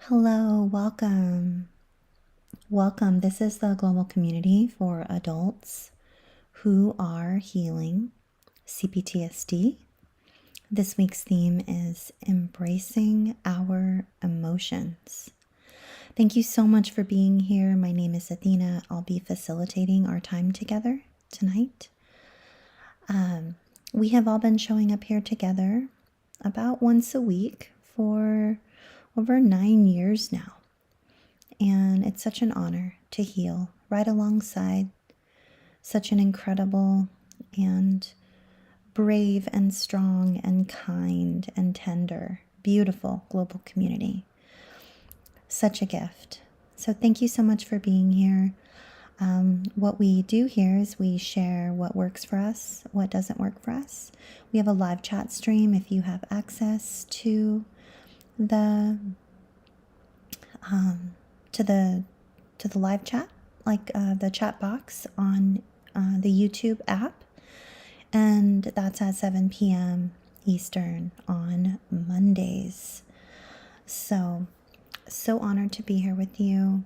Hello, welcome. Welcome. This is the global community for adults who are healing CPTSD. This week's theme is embracing our emotions. Thank you so much for being here. My name is Athena. I'll be facilitating our time together tonight. We have all been showing up here together about once a week for over 9 years now. And it's such an honor to heal right alongside such an incredible and brave and strong and kind and tender, beautiful global community. Such a gift. So thank you so much for being here. What we do here is we share what works for us, what doesn't work for us. We have a live chat stream if you have access to the live chat, like the chat box on the YouTube app, and that's at 7 p.m. Eastern on Mondays. So honored to be here with you.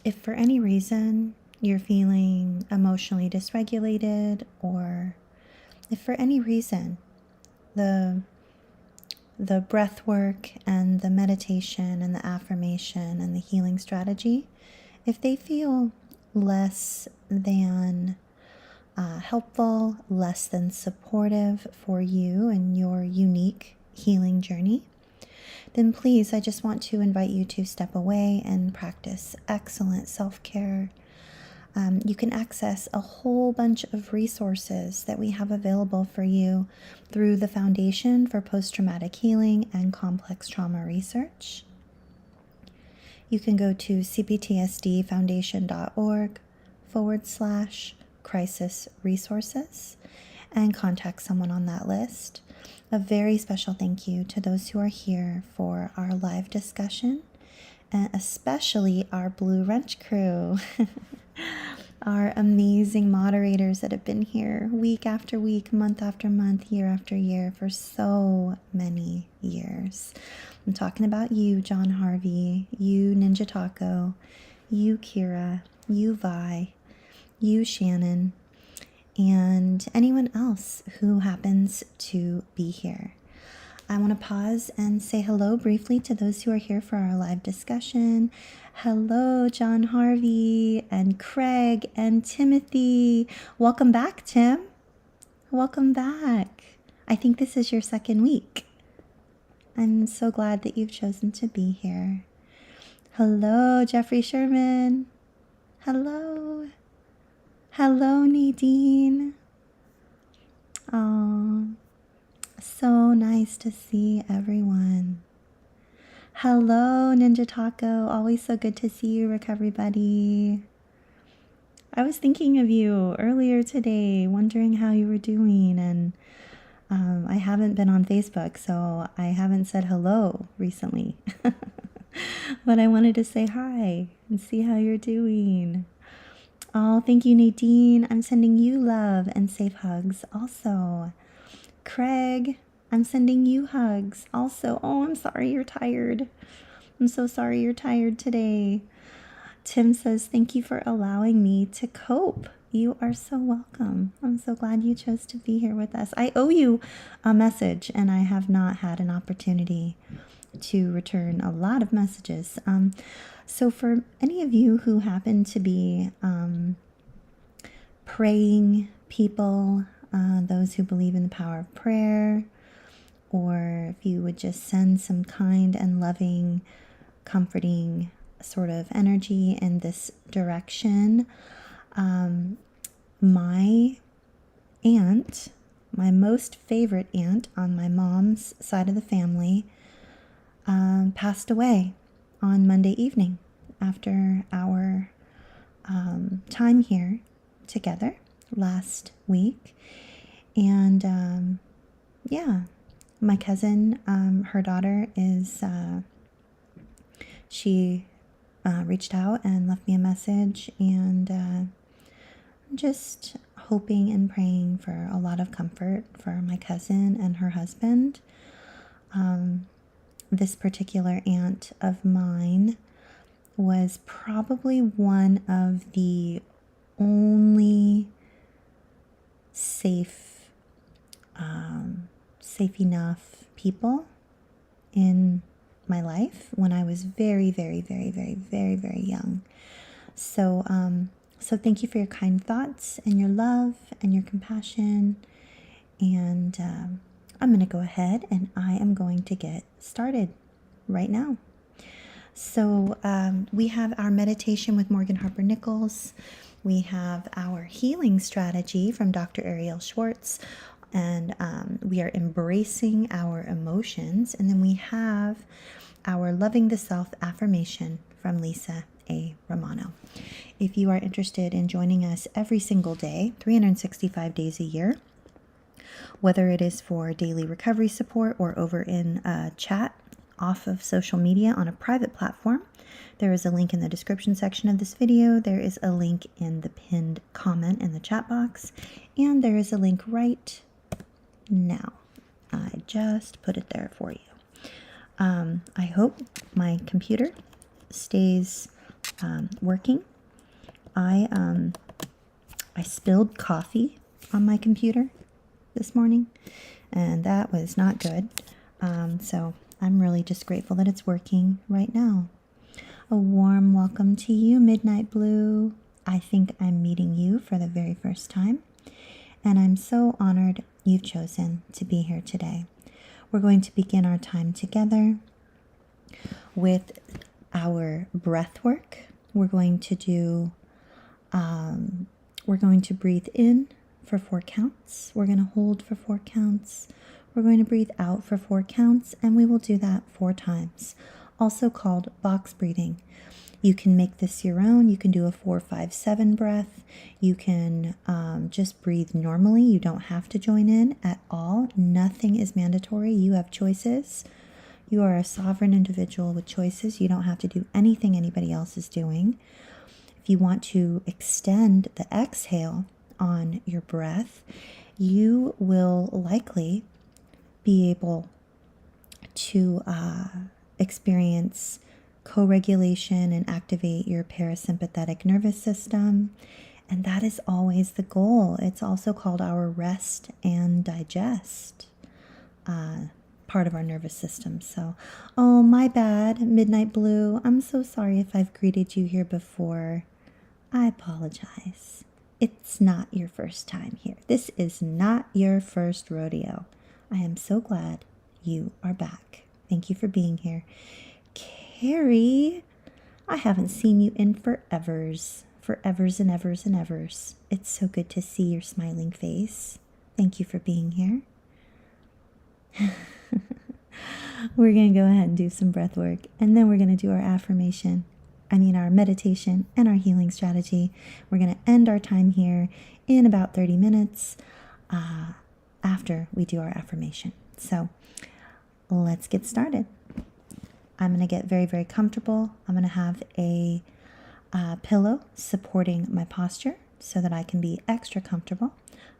If for any reason you're feeling emotionally dysregulated, or if for any reason the breath work and the meditation and the affirmation and the healing strategy, if they feel less than helpful, less than supportive for you and your unique healing journey, then please, I just want to invite you to step away and practice excellent self-care. You can access a whole bunch of resources that we have available for you through the Foundation for Post-Traumatic Healing and Complex Trauma Research. You can go to cptsdfoundation.org/crisis resources and contact someone on that list. A very special thank you to those who are here for our live discussion, and especially our Blue Wrench crew. Our amazing moderators that have been here week after week, month after month, year after year for so many years. I'm talking about you, John Harvey, you, Ninja Taco, you, Kira, you, Vi, you, Shannon, and anyone else who happens to be here. I want to pause and say hello briefly to those who are here for our live discussion. Hello, John Harvey and Craig and Timothy. Welcome back, Tim. Welcome back. I think this is your second week. I'm so glad that you've chosen to be here. Hello, Jeffrey Sherman. Hello. Hello, Nadine. Oh, so nice to see everyone. Hello, Ninja Taco. Always so good to see you, Recovery Buddy. I was thinking of you earlier today, wondering how you were doing, and I haven't been on Facebook, so I haven't said hello recently. But I wanted to say hi and see how you're doing. Oh, thank you, Nadine. I'm sending you love and safe hugs also. Craig, I'm sending you hugs also. Oh, I'm sorry you're tired. I'm so sorry you're tired today. Tim says, thank you for allowing me to cope. You are so welcome. I'm so glad you chose to be here with us. I owe you a message, and I have not had an opportunity to return a lot of messages. So for any of you who happen to be praying people, those who believe in the power of prayer, or if you would just send some kind and loving, comforting sort of energy in this direction. My aunt, my most favorite aunt on my mom's side of the family, passed away on Monday evening after our time here together last week. And yeah, my cousin, her daughter is, she reached out and left me a message, and just hoping and praying for a lot of comfort for my cousin and her husband. this particular aunt of mine was probably one of the only safe, safe enough people in my life when I was very, very, very, very, very, very young. So, so thank you for your kind thoughts and your love and your compassion. And I'm going to go ahead and I am going to get started right now. So we have our meditation with Morgan Harper Nichols. We have our healing strategy from Dr. Ariel Schwartz. And we are embracing our emotions. And then we have our Loving the Self affirmation from Lisa A. Romano. If you are interested in joining us every single day, 365 days a year, whether it is for daily recovery support or over in a chat off of social media on a private platform, there is a link in the description section of this video. There is a link in the pinned comment in the chat box, and there is a link right now. I just put it there for you. I hope my computer stays working. I spilled coffee on my computer this morning, and that was not good. So I'm really just grateful that it's working right now. A warm welcome to you, Midnight Blue. I think I'm meeting you for the very first time, and I'm so honored you've chosen to be here today. We're going to begin our time together with our breath work. We're going to breathe in for 4 counts. We're going to hold for 4 counts. We're going to breathe out for 4 counts, and we will do that 4 times, also called box breathing. You can make this your own. You can do a 4-5-7 breath. You can just breathe normally. You don't have to join in at all. Nothing is mandatory. You have choices. You are a sovereign individual with choices. You don't have to do anything anybody else is doing. If you want to extend the exhale on your breath, you will likely be able to experience co-regulation and activate your parasympathetic nervous system. And that is always the goal. It's also called our rest and digest part of our nervous system. So, oh, my bad, Midnight Blue. I'm so sorry if I've greeted you here before. I apologize. It's not your first time here. This is not your first rodeo. I am so glad you are back. Thank you for being here. Carrie, I haven't seen you in forevers and evers. It's so good to see your smiling face. Thank you for being here. We're going to go ahead and do some breath work, and then we're going to do our meditation and our healing strategy. We're going to end our time here in about 30 minutes after we do our affirmation. So let's get started. I'm going to get very, very comfortable. I'm going to have a pillow supporting my posture so that I can be extra comfortable.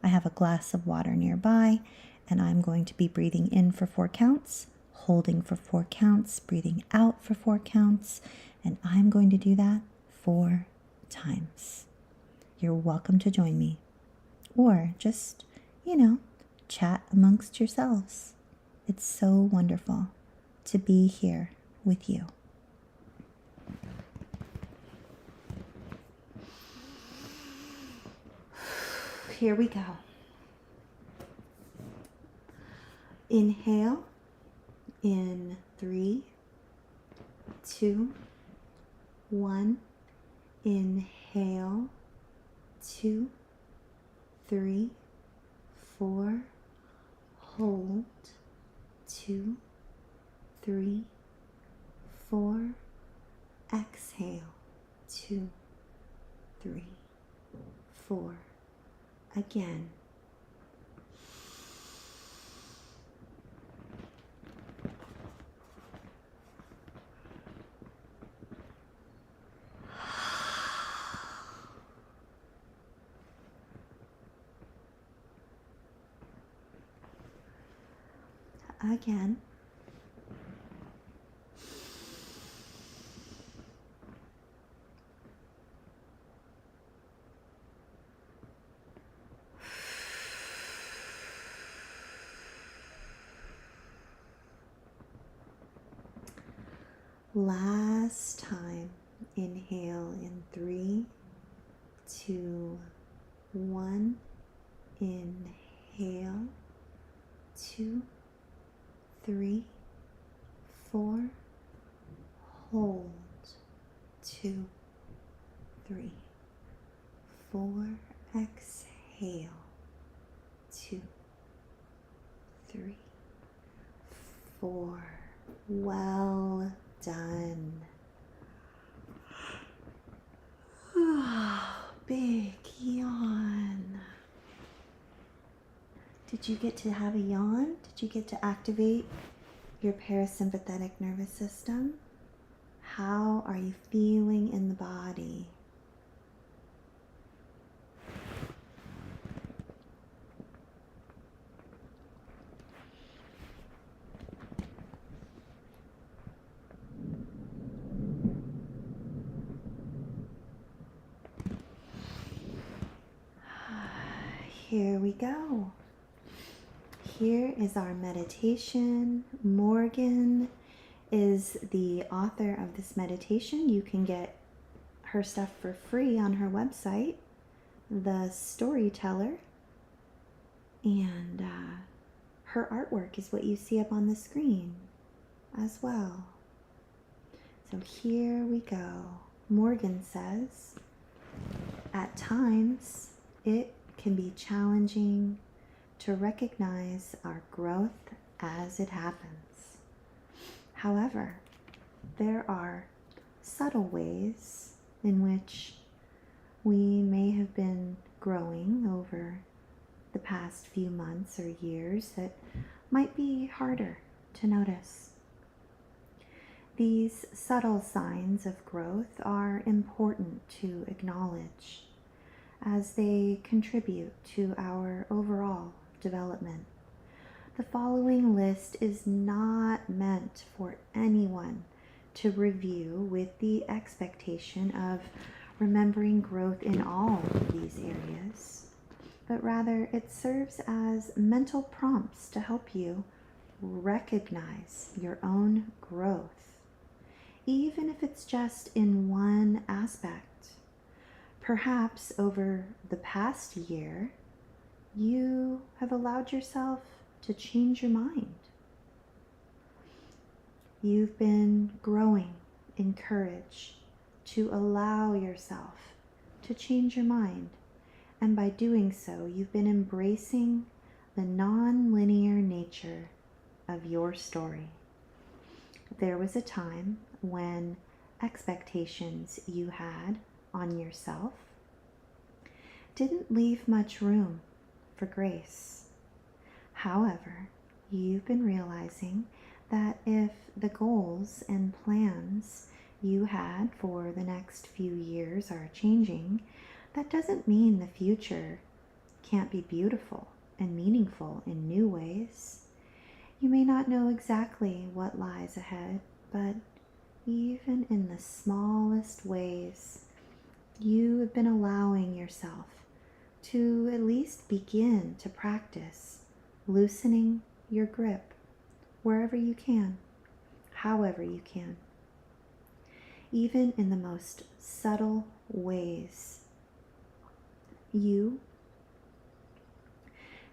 I have a glass of water nearby, and I'm going to be breathing in for 4 counts, holding for 4 counts, breathing out for 4 counts, and I'm going to do that 4 times. You're welcome to join me, or just, chat amongst yourselves. It's so wonderful to be here with you. Here we go. Inhale in 3, 2, 1. Inhale, 2, 3, 4. Hold, 2, 3, 4. Exhale, 2, 3, 4. Again. Again. Last time. Inhale in 3, 2, 1. Inhale. 2, 3, 4. Hold. 2, 3, 4. Exhale. 2, 3, 4. Well done. Big yawn. Did you get to have a yawn? Did you get to activate your parasympathetic nervous system? How are you feeling in the body? Here we go. Here is our meditation. Morgan is the author of this meditation. You can get her stuff for free on her website, The Storyteller. And her artwork is what you see up on the screen as well. So here we go. Morgan says, at times it can be challenging to recognize our growth as it happens. However, there are subtle ways in which we may have been growing over the past few months or years that might be harder to notice. These subtle signs of growth are important to acknowledge as they contribute to our overall development. The following list is not meant for anyone to review with the expectation of remembering growth in all of these areas, but rather it serves as mental prompts to help you recognize your own growth, even if it's just in one aspect. Perhaps over the past year, you have allowed yourself to change your mind. You've been growing in courage to allow yourself to change your mind. And by doing so, you've been embracing the non-linear nature of your story. There was a time when expectations you had on yourself didn't leave much room for grace. However, you've been realizing that if the goals and plans you had for the next few years are changing, that doesn't mean the future can't be beautiful and meaningful in new ways. You may not know exactly what lies ahead, but even in the smallest ways, you have been allowing yourself to at least begin to practice loosening your grip wherever you can, however you can. Even in the most subtle ways, you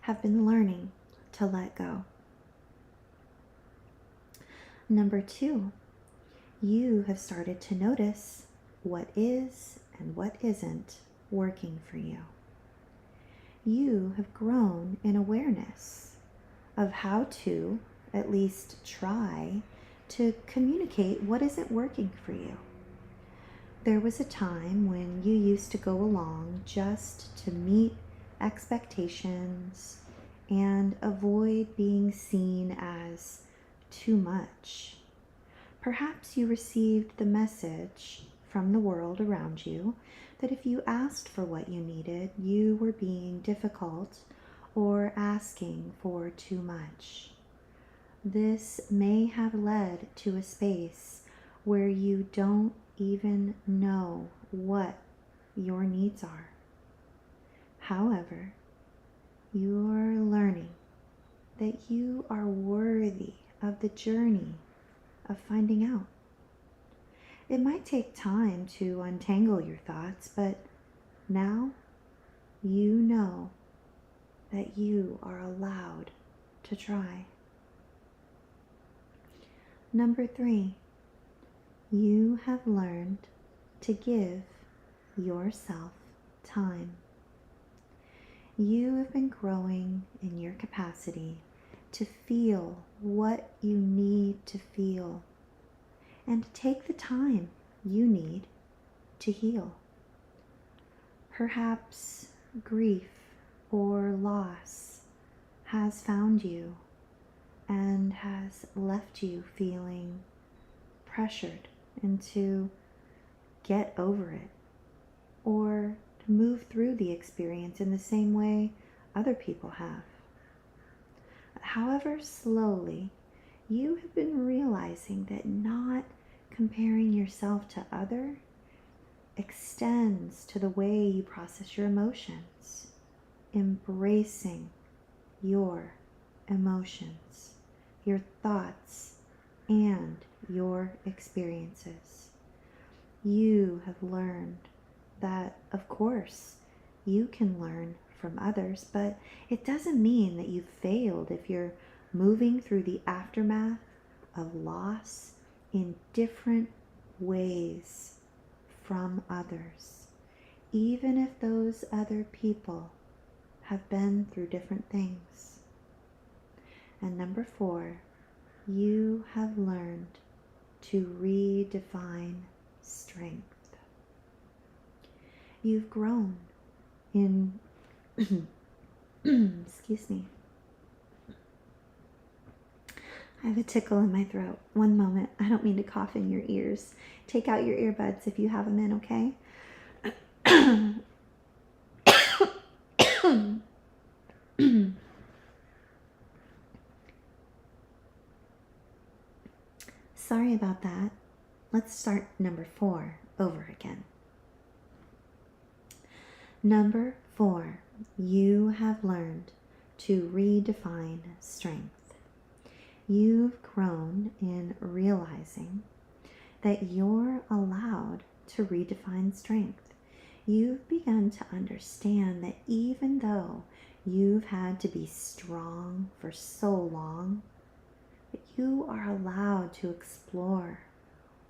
have been learning to let go. Number 2, you have started to notice what is and what isn't working for you. You have grown in awareness of how to at least try to communicate what isn't working for you. There was a time when you used to go along just to meet expectations and avoid being seen as too much. Perhaps you received the message from the world around you that if you asked for what you needed, you were being difficult or asking for too much. This may have led to a space where you don't even know what your needs are. However, you're learning that you are worthy of the journey of finding out. It might take time to untangle your thoughts, but now you know that you are allowed to try. Number 3, you have learned to give yourself time. You have been growing in your capacity to feel what you need to feel and to take the time you need to heal. Perhaps grief or loss has found you and has left you feeling pressured into get over it or to move through the experience in the same way other people have. However slowly, you have been realizing that not comparing yourself to others extends to the way you process your emotions, embracing your emotions, your thoughts, and your experiences. You have learned that, of course, you can learn from others, but it doesn't mean that you've failed if you're moving through the aftermath of loss in different ways from others, even if those other people have been through different things. And number 4, you have learned to redefine strength. You've grown in, excuse me, I have a tickle in my throat. One moment. I don't mean to cough in your ears. Take out your earbuds if you have them in, okay? Sorry about that. Let's start number 4 over again. Number 4, you have learned to redefine strength. You've grown in realizing that you're allowed to redefine strength. You've begun to understand that even though you've had to be strong for so long, that you are allowed to explore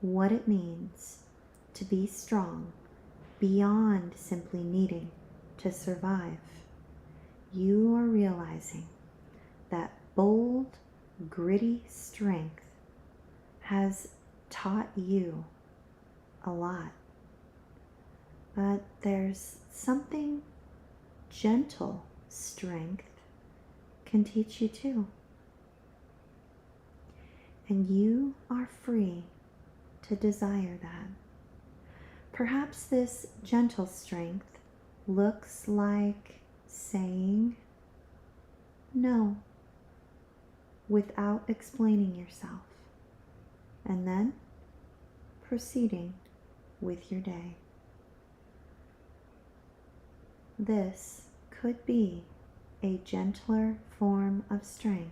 what it means to be strong beyond simply needing to survive. You are realizing that bold, gritty strength has taught you a lot. But there's something gentle strength can teach you too. And you are free to desire that. Perhaps this gentle strength looks like saying no without explaining yourself, and then proceeding with your day. This could be a gentler form of strength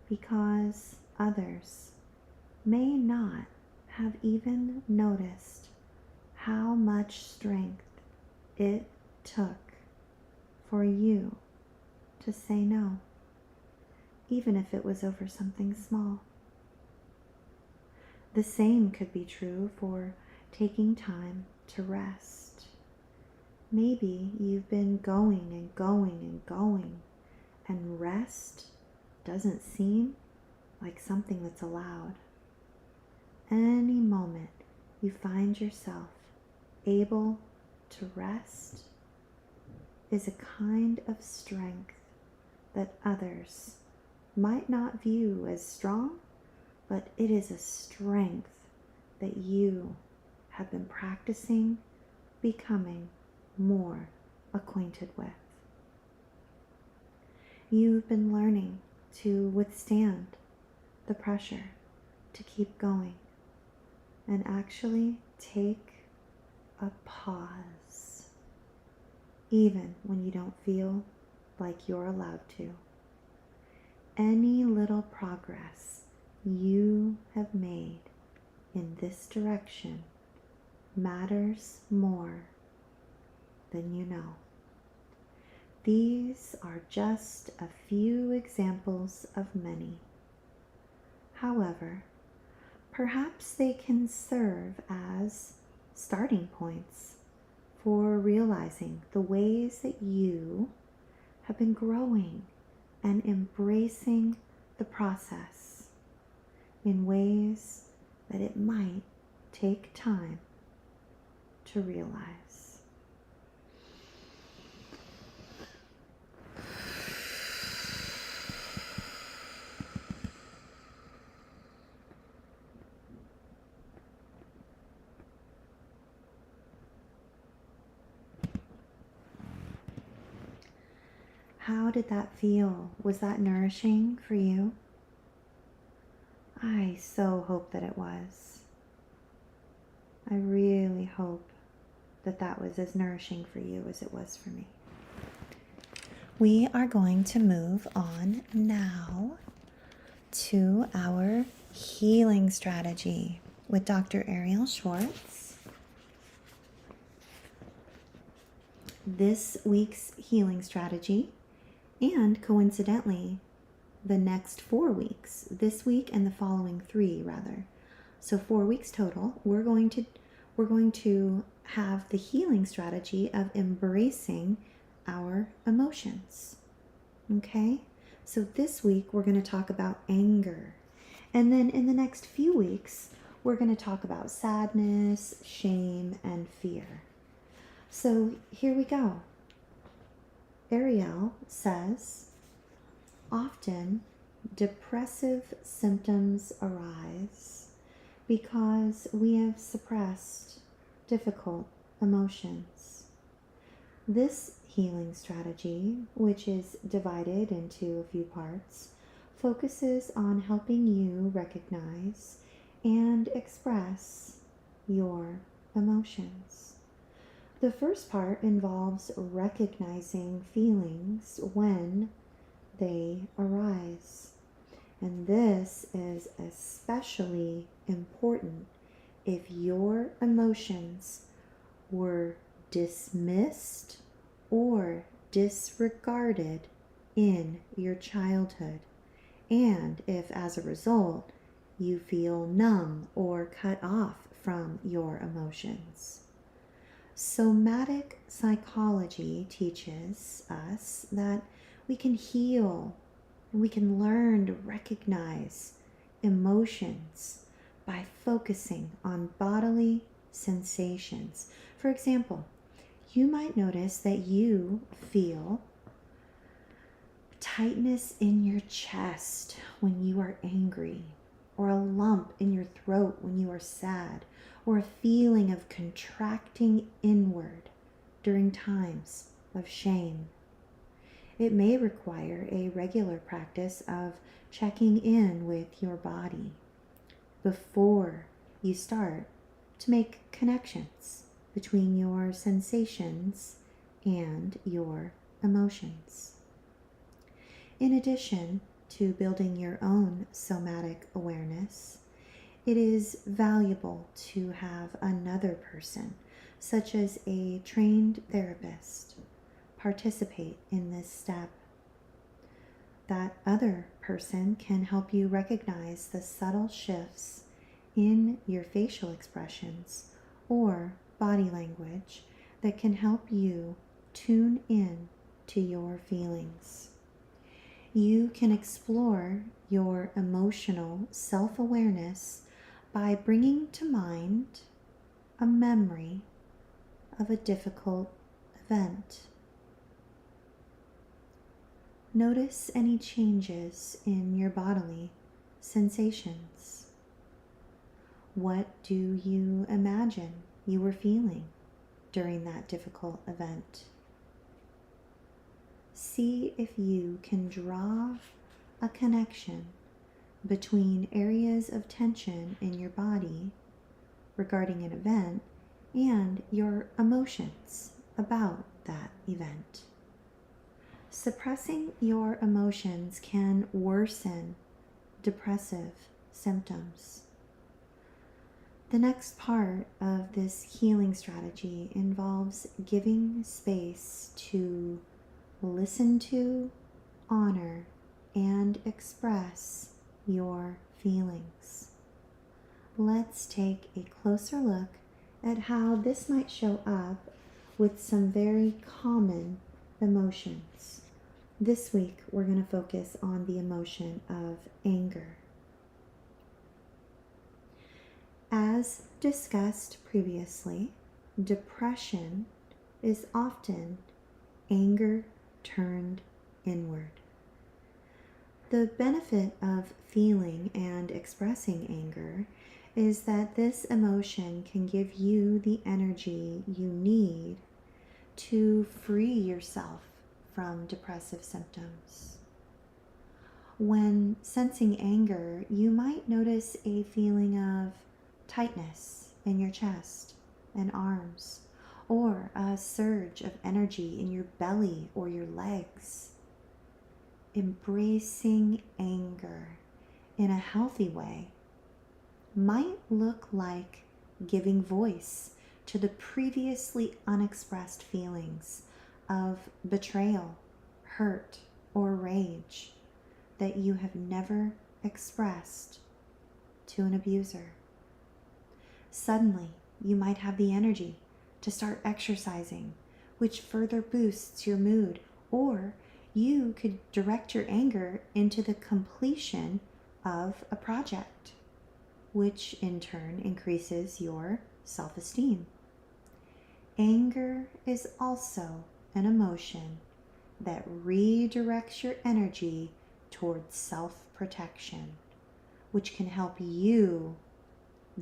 because others may not have even noticed how much strength it took for you to say no, even if it was over something small. The same could be true for taking time to rest. Maybe you've been going and going and going, and rest doesn't seem like something that's allowed. Any moment you find yourself able to rest is a kind of strength that others might not view as strong, but it is a strength that you have been practicing becoming more acquainted with. You've been learning to withstand the pressure to keep going and actually take a pause, even when you don't feel like you're allowed to. Any little progress you have made in this direction matters more than you know. These are just a few examples of many. However, perhaps they can serve as starting points for realizing the ways that you have been growing and embracing the process in ways that it might take time to realize. How did that feel? Was that nourishing for you? I so hope that it was. I really hope that that was as nourishing for you as it was for me. We are going to move on now to our healing strategy with Dr. Ariel Schwartz. This week's healing strategy, and coincidentally, the next 4 weeks, this week and the following 3 rather. So 4 weeks total, we're going to have the healing strategy of embracing our emotions. Okay? So this week we're going to talk about anger. And then in the next few weeks, we're going to talk about sadness, shame, and fear. So here we go. Ariel says, often depressive symptoms arise because we have suppressed difficult emotions. This healing strategy, which is divided into a few parts, focuses on helping you recognize and express your emotions. The first part involves recognizing feelings when they arise. And this is especially important if your emotions were dismissed or disregarded in your childhood, and if as a result you feel numb or cut off from your emotions. Somatic psychology teaches us that we can heal and we can learn to recognize emotions by focusing on bodily sensations. For example, you might notice that you feel tightness in your chest when you are angry, or a lump in your throat when you are sad, or a feeling of contracting inward during times of shame. It may require a regular practice of checking in with your body before you start to make connections between your sensations and your emotions. In addition to building your own somatic awareness, it is valuable to have another person, such as a trained therapist, participate in this step. That other person can help you recognize the subtle shifts in your facial expressions or body language that can help you tune in to your feelings. You can explore your emotional self-awareness by bringing to mind a memory of a difficult event. Notice any changes in your bodily sensations. What do you imagine you were feeling during that difficult event? See if you can draw a connection between areas of tension in your body regarding an event and your emotions about that event. Suppressing your emotions can worsen depressive symptoms. The next part of this healing strategy involves giving space to listen to, honor, and express your feelings. Let's take a closer look at how this might show up with some very common emotions. This week, we're going to focus on the emotion of anger. As discussed previously, depression is often anger turned inward. The benefit of feeling and expressing anger is that this emotion can give you the energy you need to free yourself from depressive symptoms. When sensing anger, you might notice a feeling of tightness in your chest and arms, or a surge of energy in your belly or your legs. Embracing anger in a healthy way might look like giving voice to the previously unexpressed feelings of betrayal, hurt, or rage that you have never expressed to an abuser. Suddenly, you might have the energy to start exercising, which further boosts your mood, or you could direct your anger into the completion of a project, which in turn increases your self-esteem. Anger is also an emotion that redirects your energy towards self-protection, which can help you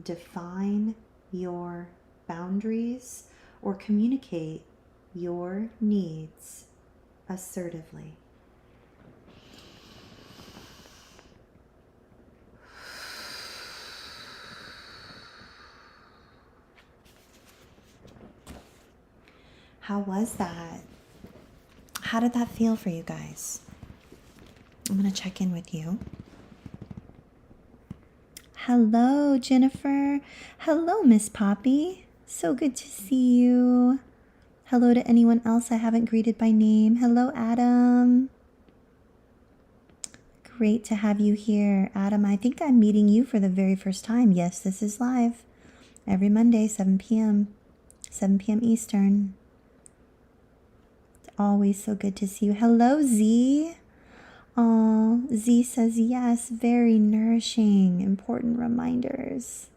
define your boundaries or communicate your needs assertively. How was that? How did that feel for you guys? I'm going to check in with you. Hello, Jennifer. Hello, Miss Poppy. So good to see you. Hello to anyone else I haven't greeted by name. Hello, Adam. Great to have you here. Adam, I think I'm meeting you for the very first time. Yes, this is live. Every Monday, 7 p.m. 7 p.m. Eastern. It's always so good to see you. Hello, Z. Oh, Z says yes, very nourishing, important reminders.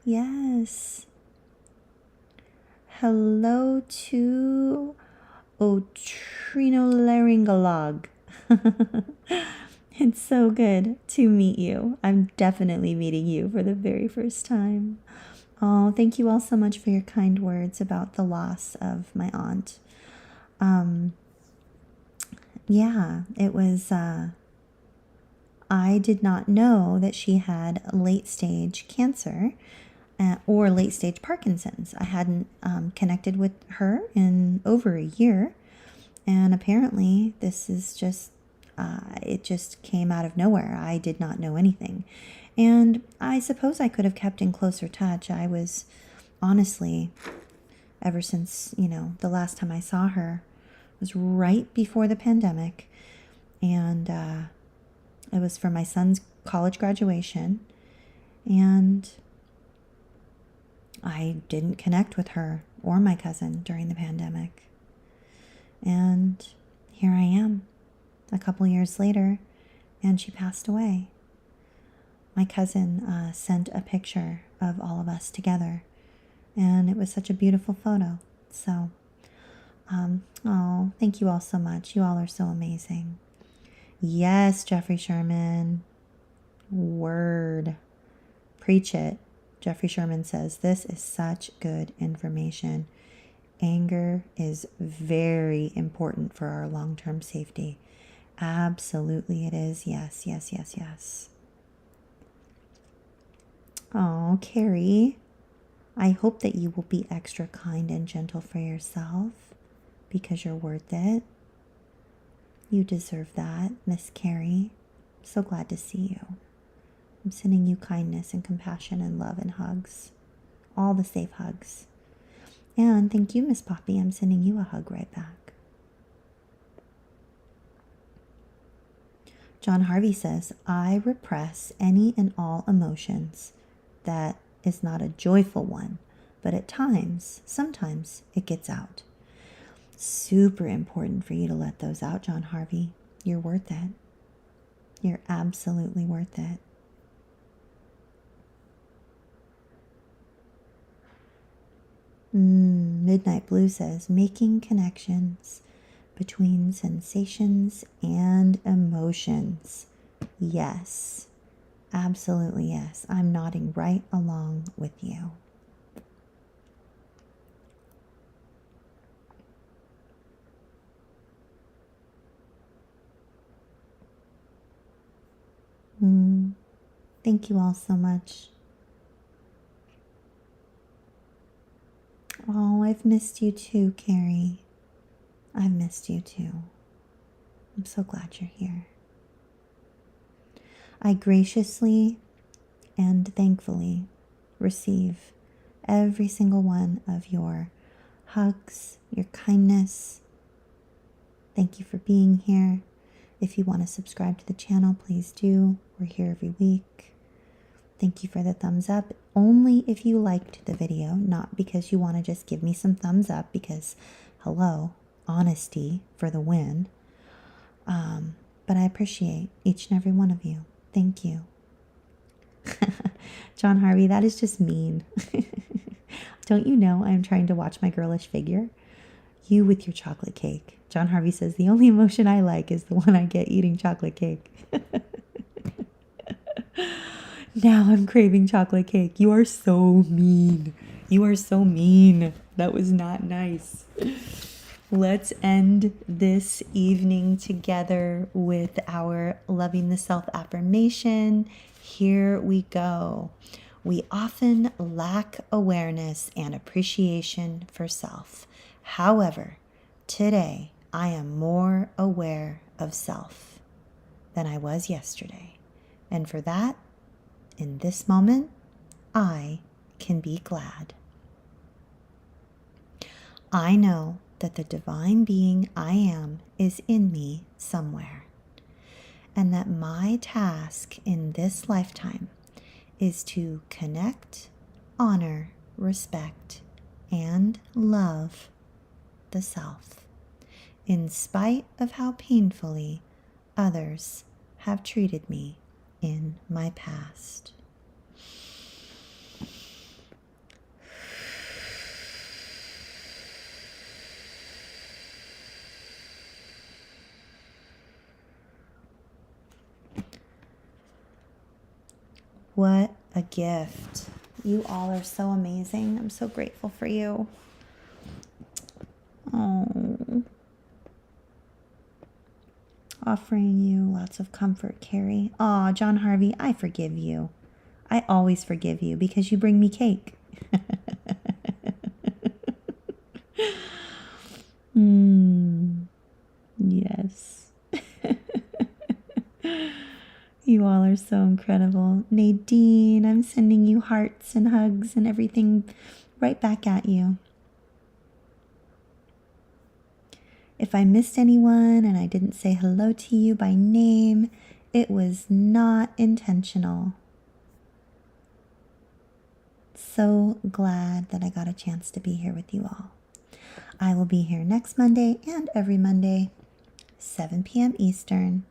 Yes. Hello to Otrinolaryngolog. It's so good to meet you. I'm definitely meeting you for the very first time. Oh, thank you all so much for your kind words about the loss of my aunt. Yeah, it was, I did not know that she had late stage cancer or late stage Parkinson's. I hadn't connected with her in over a year. And apparently this is just, it just came out of nowhere. I did not know anything. And I suppose I could have kept in closer touch. I was honestly, ever since, the last time I saw her was right before the pandemic. And it was for my son's college graduation. And I didn't connect with her or my cousin during the pandemic. And here I am a couple years later, and she passed away. My cousin sent a picture of all of us together, and it was such a beautiful photo. So, thank you all so much. You all are so amazing. Yes, Jeffrey Sherman. Word. Preach it. Jeffrey Sherman says, this is such good information. Anger is very important for our long-term safety. Absolutely it is. Yes, yes, yes, yes. Oh, Carrie, I hope that you will be extra kind and gentle for yourself because you're worth it. You deserve that, Miss Carrie. So glad to see you. I'm sending you kindness and compassion and love and hugs. All the safe hugs. And thank you, Miss Poppy. I'm sending you a hug right back. John Harvey says, I repress any and all emotions that is not a joyful one, but at times, sometimes it gets out. Super important for you to let those out, John Harvey. You're worth it. You're absolutely worth it. Midnight Blue says, making connections between sensations and emotions. Yes, absolutely yes. I'm nodding right along with you. Thank you all so much. Oh, I've missed you too, Carrie. I've missed you too. I'm so glad you're here. I graciously and thankfully receive every single one of your hugs, your kindness. Thank you for being here. If you want to subscribe to the channel, please do. We're here every week. Thank you for the thumbs up. Only if you liked the video, not because you want to just give me some thumbs up, because, hello, honesty for the win. But I appreciate each and every one of you. Thank you. John Harvey, that is just mean. Don't you know I'm trying to watch my girlish figure? You with your chocolate cake. John Harvey says, the only emotion I like is the one I get eating chocolate cake. Now I'm craving chocolate cake. You are so mean. You are so mean. That was not nice. Let's end this evening together with our loving the self affirmation. Here we go. We often lack awareness and appreciation for self. However, today I am more aware of self than I was yesterday. And for that, in this moment, I can be glad. I know that the divine being I am is in me somewhere, and that my task in this lifetime is to connect, honor, respect, and love the self, in spite of how painfully others have treated me in my past. What a gift. You all are so amazing. I'm so grateful for you. Oh. Offering you lots of comfort, Carrie. Aw, John Harvey, I forgive you. I always forgive you because you bring me cake. Yes. You all are so incredible. Nadine, I'm sending you hearts and hugs and everything right back at you. If I missed anyone and I didn't say hello to you by name, it was not intentional. So glad that I got a chance to be here with you all. I will be here next Monday and every Monday, 7 p.m. Eastern.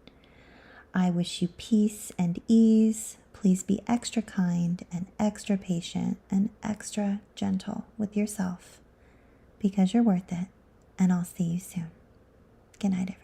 I wish you peace and ease. Please be extra kind and extra patient and extra gentle with yourself because you're worth it. And I'll see you soon. Good night, everyone.